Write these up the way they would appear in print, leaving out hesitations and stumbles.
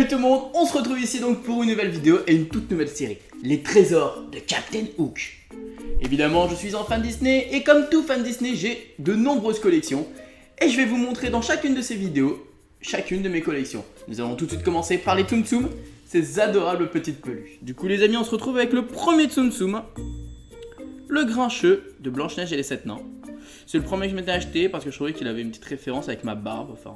tout le monde, on se retrouve ici donc pour une nouvelle vidéo et une toute nouvelle série, les trésors de Captain Hook. Évidemment, je suis un fan Disney et comme tout fan Disney, j'ai de nombreuses collections et je vais vous montrer dans chacune de ces vidéos, chacune de mes collections. Nous allons tout de suite commencer par les Tsum Tsum, ces adorables petites peluches. Du coup les amis, on se retrouve avec le premier Tsum Tsum, le Grincheux de Blanche-Neige et les 7 Nains. C'est le premier que je m'étais acheté parce que je trouvais qu'il avait une petite référence avec ma barbe, enfin...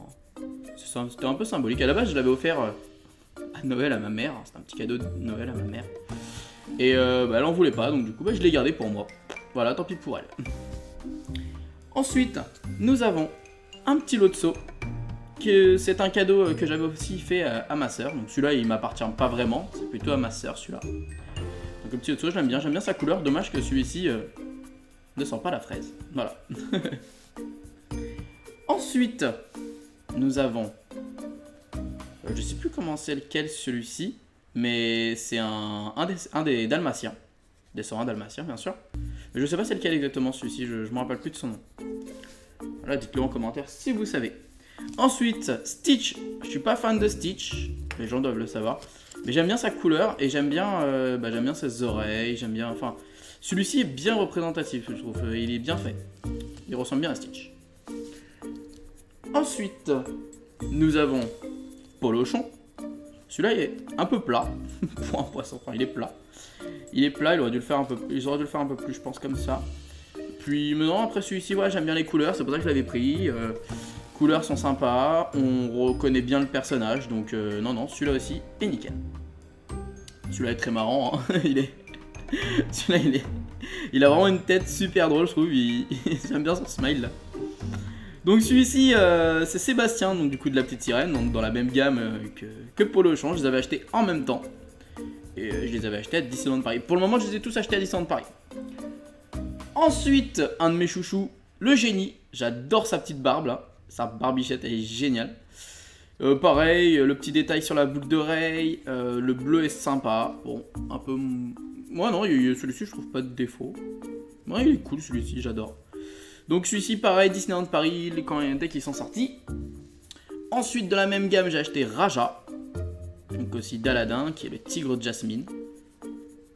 C'était un peu symbolique. À la base, je l'avais offert à Noël à ma mère. C'était un petit cadeau de Noël à ma mère. Et elle en voulait pas, donc du coup, je l'ai gardé pour moi. Voilà, tant pis pour elle. Ensuite, nous avons un petit lot de seaux. C'est un cadeau que j'avais aussi fait à ma soeur. Donc celui-là, il m'appartient pas vraiment. C'est plutôt à ma soeur, celui-là. Donc le petit lot de seaux, j'aime bien sa couleur. Dommage que celui-ci ne sent pas la fraise. Voilà. Ensuite, nous avons... je sais plus comment c'est lequel celui-ci, mais c'est un des Dalmatiens. Descendant Dalmatien, bien sûr. Mais je sais pas c'est lequel exactement celui-ci, je me rappelle plus de son nom. Voilà, dites-le en commentaire si vous savez. Ensuite, Stitch. Je suis pas fan de Stitch, les gens doivent le savoir. Mais j'aime bien sa couleur et j'aime bien ses oreilles, j'aime bien... Enfin, celui-ci est bien représentatif, je trouve. Il est bien fait. Il ressemble bien à Stitch. Ensuite, nous avons Polochon. Celui-là, il est un peu plat pour un poisson. Enfin, il est plat. Il est plat, ils auraient dû le faire un peu plus, je pense, comme ça. Puis, maintenant, après celui-ci, ouais, j'aime bien les couleurs. C'est pour ça que je l'avais pris. Couleurs sont sympas. On reconnaît bien le personnage. Donc, non, celui-là aussi est nickel. Celui-là est très marrant. Hein. Celui-là, il a vraiment une tête super drôle, je trouve. J'aime bien son smile, là. Donc celui-ci, c'est Sébastien, donc du coup de la petite sirène, donc dans la même gamme que Polochon. Je les avais achetés en même temps. Et je les avais achetés à Disneyland Paris. Pour le moment, je les ai tous achetés à Disneyland Paris. Ensuite, un de mes chouchous, le génie. J'adore sa petite barbe là. Sa barbichette, elle est géniale. Pareil, le petit détail sur la boucle d'oreille. Le bleu est sympa. Bon, un peu... Moi non, celui-ci, je trouve pas de défaut. Ouais, il est cool celui-ci, j'adore. Donc celui-ci, pareil, Disneyland Paris, dès qu'ils sont sortis. Ensuite, de la même gamme, j'ai acheté Raja. Donc aussi d'Aladin, qui est le tigre de Jasmine.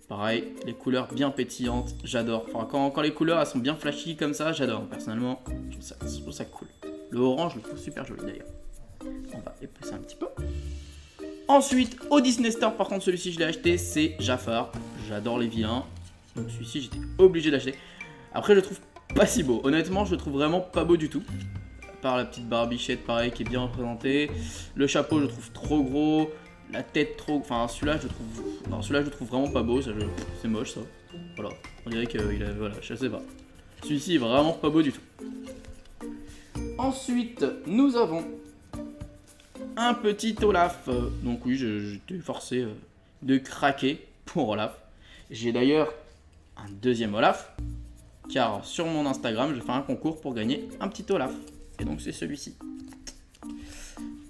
Pareil, les couleurs bien pétillantes, j'adore. Enfin, quand les couleurs elles sont bien flashy comme ça, j'adore. Personnellement, je trouve ça cool. Le orange, je le trouve super joli d'ailleurs. On va épaisser un petit peu. Ensuite, au Disney Store, par contre, celui-ci, je l'ai acheté, c'est Jafar. J'adore les vilains. Donc celui-ci, j'étais obligé d'acheter. Après, je le trouve pas si beau, honnêtement je le trouve vraiment pas beau du tout. À part la petite barbichette pareil qui est bien représentée. Le chapeau je le trouve trop gros. La tête trop... Enfin celui-là je trouve... Non celui-là je le trouve vraiment pas beau, c'est moche ça. Voilà, on dirait qu'il a... Voilà, je sais pas. Celui-ci est vraiment pas beau du tout. Ensuite nous avons un petit Olaf. Donc oui j'étais forcé de craquer pour Olaf. J'ai d'ailleurs un deuxième Olaf. Car sur mon Instagram, j'ai fait un concours pour gagner un petit Olaf. Et donc c'est celui-ci.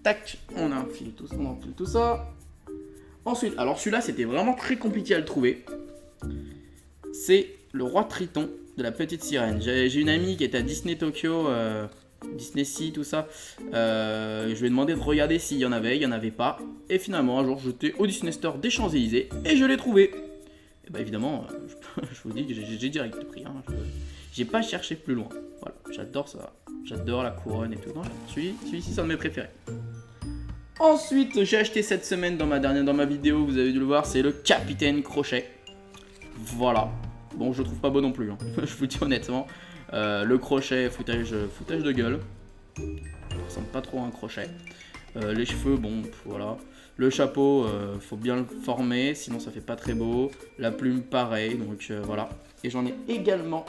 Tac, on enfile tout ça. Ensuite, alors celui-là, c'était vraiment très compliqué à le trouver. C'est le roi Triton de la petite sirène. J'ai une amie qui était à Disney Tokyo, Disney Sea, tout ça. Je lui ai demandé de regarder s'il y en avait, il n'y en avait pas. Et finalement, un jour, j'étais au Disney Store des Champs-Élysées et je l'ai trouvé. Et bah évidemment, je vous dis que j'ai direct pris. Hein. J'ai pas cherché plus loin. Voilà, j'adore ça. J'adore la couronne et tout. Celui-ci, c'est un de mes préférés. Ensuite, j'ai acheté cette semaine dans ma vidéo, vous avez dû le voir, c'est le Capitaine Crochet. Voilà. Bon, je le trouve pas beau non plus. Hein. Je vous dis honnêtement. Le crochet, foutage de gueule. Ça ressemble pas trop à un crochet. Les cheveux, bon, voilà. Le chapeau, faut bien le former, sinon ça fait pas très beau. La plume, pareil, donc voilà. Et j'en ai également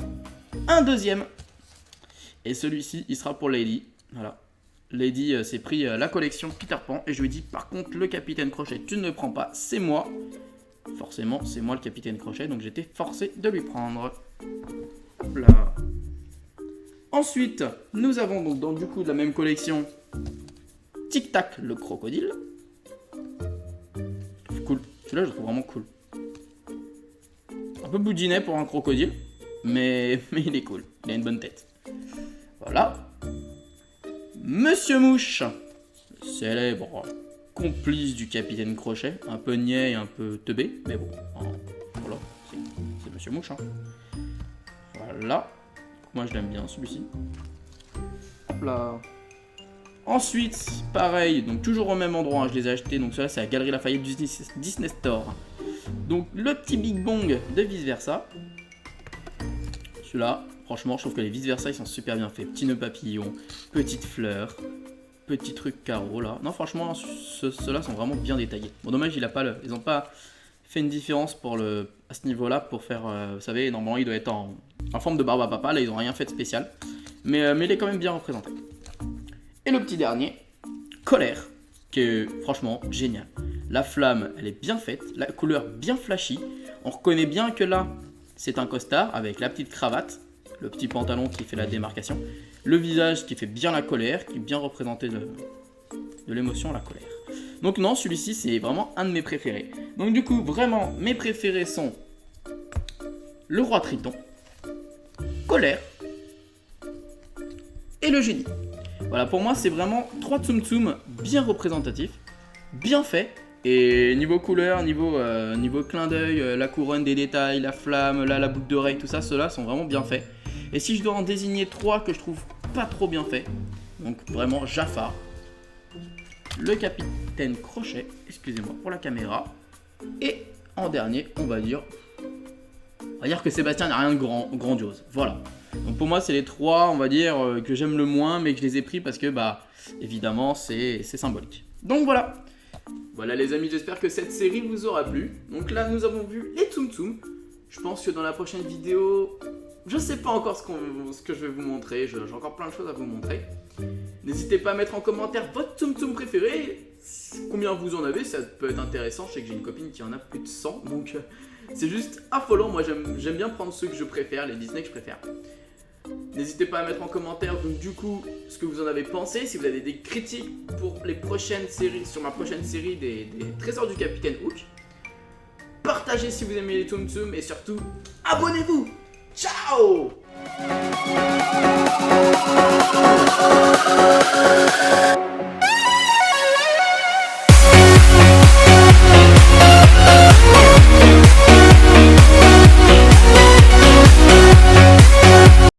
un deuxième. Et celui-ci, il sera pour Lady. Voilà. Lady s'est pris la collection Peter Pan. Et je lui ai dit, par contre, le Capitaine Crochet, tu ne le prends pas, c'est moi. Forcément, c'est moi le Capitaine Crochet, donc j'étais forcé de lui prendre. Hop là. Ensuite, nous avons donc dans du coup de la même collection Tic Tac, le crocodile. Cool. Celui-là, je le trouve vraiment cool. Un peu boudinet pour un crocodile, mais il est cool. Il a une bonne tête. Voilà. Monsieur Mouche, le célèbre complice du capitaine Crochet, un peu niais et un peu teubé, mais bon, voilà, c'est Monsieur Mouche. Hein. Voilà, moi je l'aime bien celui-ci. Hop là. Ensuite, pareil, donc toujours au même endroit, hein, je les ai achetés, donc cela c'est la Galerie Lafayette du Disney Store. Donc le petit Big Bong de Vice Versa. Celui-là, franchement, je trouve que les Vice Versa ils sont super bien faits. Petit nœud papillon, petite fleur, petit truc carreau là. Non, franchement, ceux-là sont vraiment bien détaillés. Bon, dommage, ils n'ont pas fait une différence à ce niveau-là pour faire, vous savez, normalement il doit être en forme de barbe à papa. Là, ils n'ont rien fait de spécial, mais il est quand même bien représenté. Et le petit dernier, Colère, qui est franchement génial. La flamme, elle est bien faite, la couleur bien flashy. On reconnaît bien que là, c'est un costard avec la petite cravate, le petit pantalon qui fait la démarcation, le visage qui fait bien la colère, qui est bien représenté de l'émotion, la colère. Donc non, celui-ci, c'est vraiment un de mes préférés. Donc du coup, vraiment, mes préférés sont le Roi Triton, Colère et le Génie. Voilà, pour moi, c'est vraiment 3 Tsum Tsum bien représentatifs, bien faits. Et niveau couleur, niveau clin d'œil, la couronne des détails, la flamme, là, la boucle d'oreille, tout ça, ceux-là sont vraiment bien faits. Et si je dois en désigner 3 que je trouve pas trop bien faits, donc vraiment Jafar, le capitaine Crochet, excusez-moi pour la caméra, et en dernier, on va dire que Sébastien n'a rien de grandiose. Voilà. Donc pour moi, c'est les 3, on va dire, que j'aime le moins, mais que je les ai pris parce que, bah, évidemment, c'est symbolique. Donc voilà. Voilà les amis, j'espère que cette série vous aura plu. Donc là, nous avons vu les Tsum Tsum. Je pense que dans la prochaine vidéo, je sais pas encore ce que je vais vous montrer. J'ai encore plein de choses à vous montrer. N'hésitez pas à mettre en commentaire votre Tsum Tsum préféré. Combien vous en avez, ça peut être intéressant. Je sais que j'ai une copine qui en a plus de 100. Donc c'est juste affolant. Moi, j'aime bien prendre ceux que je préfère, les Disney que je préfère. N'hésitez pas à mettre en commentaire donc du coup ce que vous en avez pensé, si vous avez des critiques pour les prochaines séries, sur ma prochaine série des Trésors du Capitaine Hook. Partagez si vous aimez les Tsum Tsum et surtout abonnez-vous. Ciao.